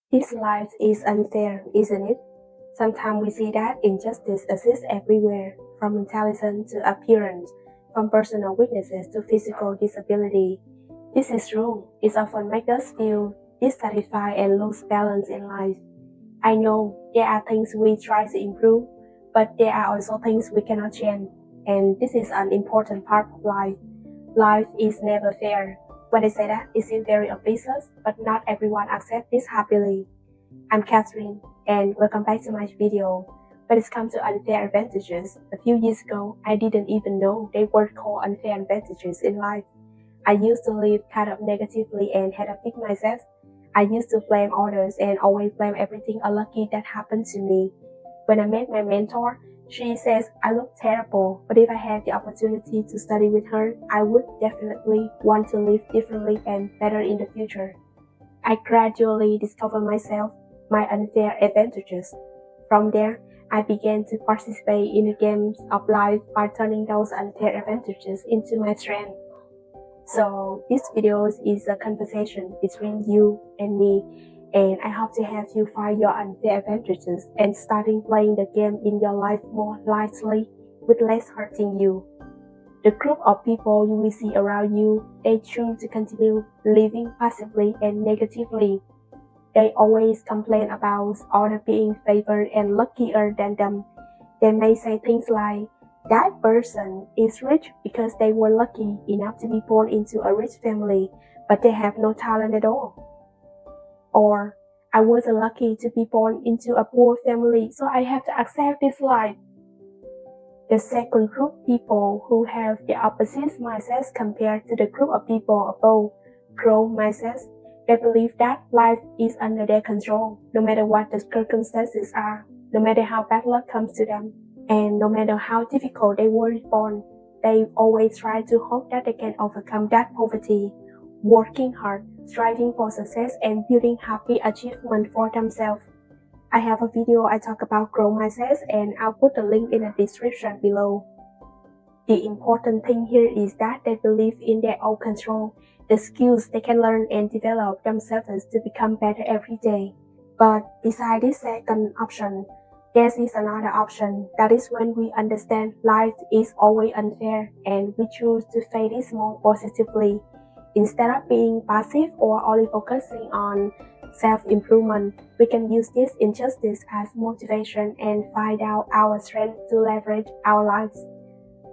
This life is unfair, isn't it? Sometimes we see that injustice exists everywhere, from intelligence to appearance, from personal weaknesses to physical disability. This is true. It often makes us feel dissatisfied and lose balance in life. I know there are things we try to improve, but there are also things we cannot change. And this is an important part of life. Life is never fair. When I say that, it seems very obvious, but not everyone accepts this happily. I'm Catherine, and welcome back to my video. When it comes to unfair advantages, a few years ago, I didn't even know they were called unfair advantages in life. I used to live kind of negatively and had a fixed mindset. I used to blame others and always blame everything unlucky that happened to me. When I met my mentor, she says I look terrible, but if I had the opportunity to study with her, I would definitely want to live differently and better in the future. I gradually discovered myself, my unfair advantages. From there, I began to participate in the games of life by turning those unfair advantages into my strength. So this video is a conversation between you and me, and I hope to have you find your unfair advantages and starting playing the game in your life more lightly with less hurting you. The group of people you will see around you, they choose to continue living passively and negatively. They always complain about others being favored and luckier than them. They may say things like, that person is rich because they were lucky enough to be born into a rich family, but they have no talent at all. Or, I was lucky to be born into a poor family, so I have to accept this life. The second group of people who have the opposite mindsets compared to the group of people above, growth mindsets, they believe that life is under their control, no matter what the circumstances are, no matter how bad luck comes to them. And no matter how difficult they were born, they always try to hope that they can overcome that poverty, working hard, striving for success, and building happy achievement for themselves. I have a video I talk about growth mindsets, and I'll put the link in the description below. The important thing here is that they believe in their own control, the skills they can learn and develop themselves to become better every day. But besides this second option, there is another option. That is when we understand life is always unfair and we choose to face it more positively. Instead of being passive or only focusing on self-improvement, we can use this injustice as motivation and find out our strength to leverage our lives.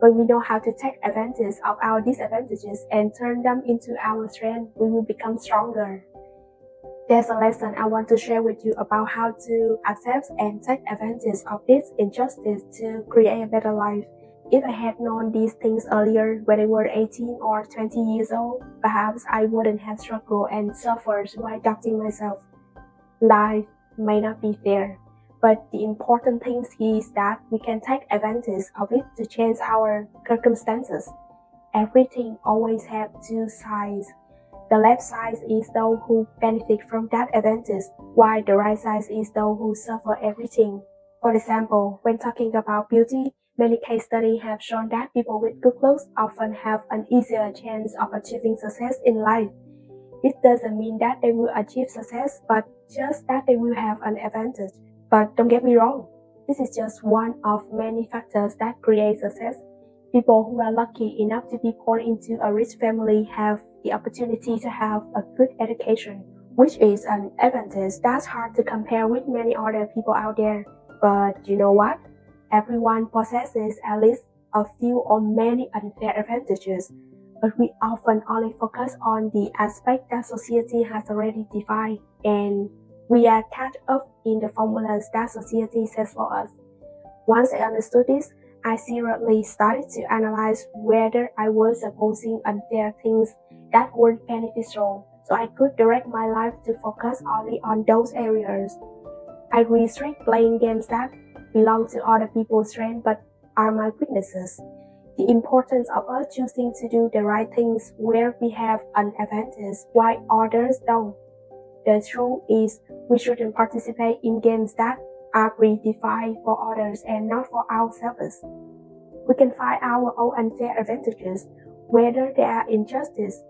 When we know how to take advantage of our disadvantages and turn them into our strength, we will become stronger. There's a lesson I want to share with you about how to accept and take advantage of this injustice to create a better life. If I had known these things earlier when I were 18 or 20 years old, perhaps I wouldn't have struggled and suffered while doubting myself. Life may not be fair, but the important thing is that we can take advantage of it to change our circumstances. Everything always has two sides. The left side is those who benefit from that advantage, while the right side is those who suffer everything. For example, when talking about beauty, many case studies have shown that people with good looks often have an easier chance of achieving success in life. This doesn't mean that they will achieve success, but just that they will have an advantage. But don't get me wrong, this is just one of many factors that create success. People who are lucky enough to be born into a rich family have the opportunity to have a good education, which is an advantage that's hard to compare with many other people out there. But you know what? Everyone possesses at least a few or many unfair advantages, but we often only focus on the aspect that society has already defined, and we are caught up in the formulas that society sets for us. Once I understood this, I seriously started to analyze whether I was opposing unfair things that weren't beneficial, so I could direct my life to focus only on those areas. I restrict playing games that belong to other people's strengths but are my weaknesses. The importance of us choosing to do the right things where we have an advantage while others don't. The truth is, we shouldn't participate in games that are predefined for others and not for ourselves. We can find our own unfair advantages, whether they are injustice,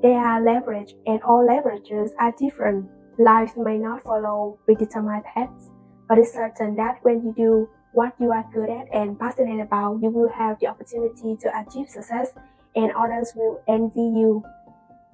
they are leverage, and all leverages are different. Life may not follow predetermined paths, but it's certain that when you do what you are good at and passionate about, you will have the opportunity to achieve success and others will envy you.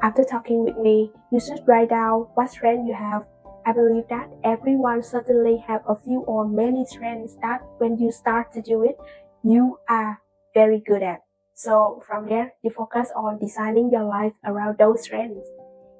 After talking with me, you should write down what strength you have. I believe that everyone certainly have a few or many strengths that when you start to do it, you are very good at. So from there, you focus on designing your life around those strengths.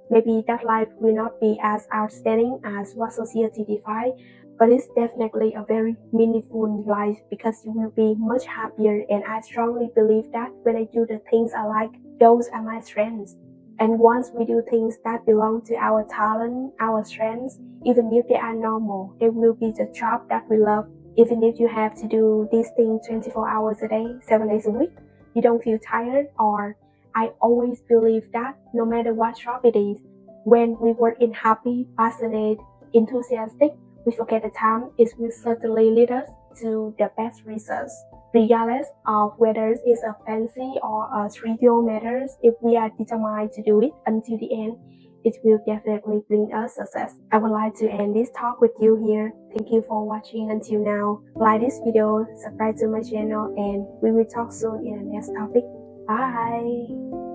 Maybe that life will not be as outstanding as what society defines, but it's definitely a very meaningful life because you will be much happier. And I strongly believe that when I do the things I like, those are my strengths. And once we do things that belong to our talent, our strengths, even if they are normal, they will be the job that we love. Even if you have to do these things 24 hours a day, 7 days a week, you don't feel tired. Or I always believe that no matter what job it is, when we work in happy, passionate, enthusiastic, we forget the time, it will certainly lead us to the best results. Regardless of whether it's a fancy or a trivial matters, if we are determined to do it until the end, it will definitely bring us success. I would like to end this talk with you here. Thank you for watching until now. Like this video, subscribe to my channel, and we will talk soon in the next topic. Bye!